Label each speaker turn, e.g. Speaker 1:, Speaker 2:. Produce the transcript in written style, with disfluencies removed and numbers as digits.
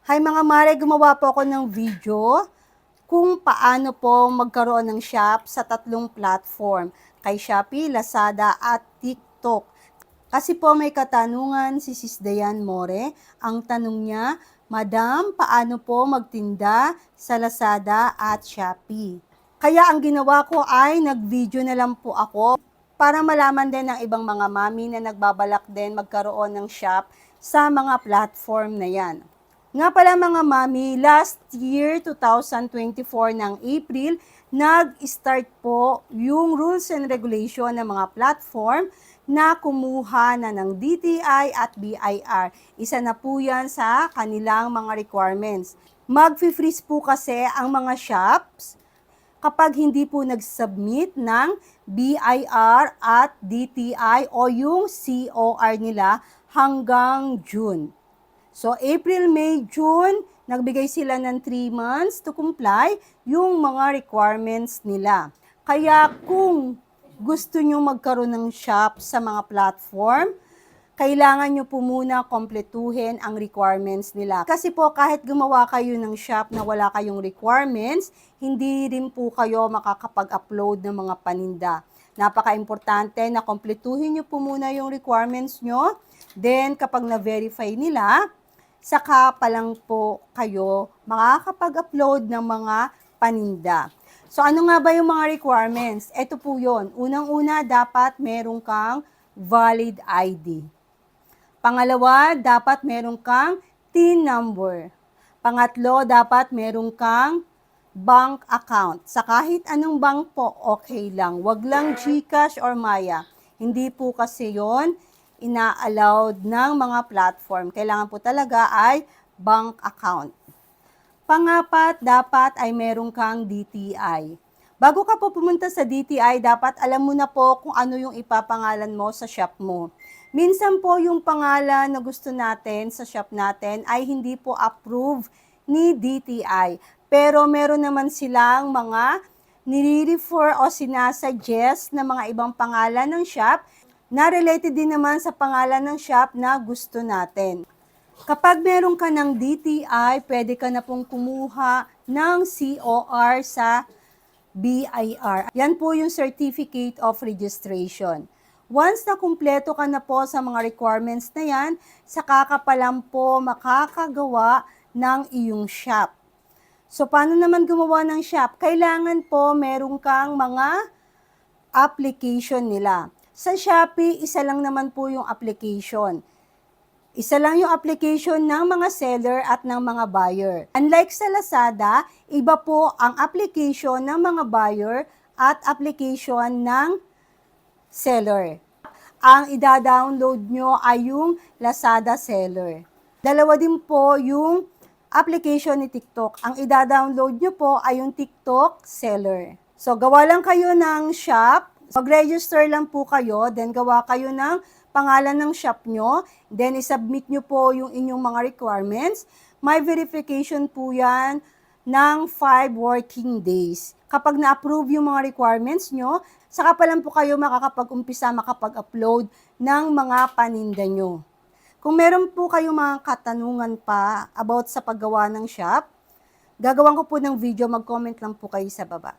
Speaker 1: Hi mga mare, gumawa po ako ng video kung paano po magkaroon ng shop sa tatlong platform, kay Shopee, Lazada at TikTok. Kasi po may katanungan si Sis Dayan More, ang tanong niya, Madam, paano po magtinda sa Lazada at Shopee? Kaya ang ginawa ko ay nag-video na lang po ako para malaman din ng ibang mga mami na nagbabalak din magkaroon ng shop sa mga platform na yan. Nga pala mga mami, last year, 2024 ng April, nag-start po yung rules and regulation ng mga platform na kumuha na ng DTI at BIR. Isa na po yan sa kanilang mga requirements. Mag-freeze po kasi ang mga shops kapag hindi po nag-submit ng BIR at DTI o yung COR nila hanggang June. So, April, May, June, nagbigay sila ng 3 months to comply yung mga requirements nila. Kaya kung gusto nyo magkaroon ng shop sa mga platform, kailangan nyo po muna kompletuhin ang requirements nila. Kasi po kahit gumawa kayo ng shop na wala kayong requirements, hindi rin po kayo makakapag-upload ng mga paninda. Napaka-importante na kompletuhin nyo po muna yung requirements nyo. Then kapag na-verify nila, saka pa lang po kayo makakapag-upload ng mga paninda. So ano nga ba yung mga requirements? Ito po yun. Unang-una, dapat meron kang valid ID. Pangalawa, dapat meron kang TIN number. Pangatlo, dapat meron kang bank account. Sa kahit anong bank po, okay lang. Wag lang GCash or Maya. Hindi po kasi yon ina-allowed ng mga platform. Kailangan po talaga ay bank account. Pangapat, dapat ay meron kang DTI. Bago ka po pumunta sa DTI, dapat alam mo na po kung ano yung ipapangalan mo sa shop mo. Minsan po yung pangalan na gusto natin sa shop natin ay hindi po approve ni DTI. Pero meron naman silang mga nire-refer o sinasuggest na mga ibang pangalan ng shop na related din naman sa pangalan ng shop na gusto natin. Kapag meron ka ng DTI, pwede ka na pong kumuha ng COR sa BIR. Yan po yung Certificate of Registration. Once na kumpleto ka na po sa mga requirements na yan, saka ka pa lang po makakagawa ng iyong shop. So, paano naman gumawa ng shop? Kailangan po meron kang mga application nila. Sa Shopee, isa lang naman po yung application. Isa lang yung application ng mga seller at ng mga buyer. Unlike sa Lazada, iba po ang application ng mga buyer at application ng seller. Ang ida-download nyo ay yung Lazada seller. Dalawa din po yung application ni TikTok. Ang ida-download nyo po ay yung TikTok seller. So, gawa lang kayo ng shop. Mag-register lang po kayo, then gawa kayo ng pangalan ng shop nyo, then isubmit nyo po yung inyong mga requirements. May verification po yan ng 5 working days. Kapag na-approve yung mga requirements nyo, saka pa lang po kayo makakapag-umpisa makapag-upload ng mga paninda nyo. Kung meron po kayong mga katanungan pa about sa paggawa ng shop, gagawan ko po ng video, mag-comment lang po kayo sa baba.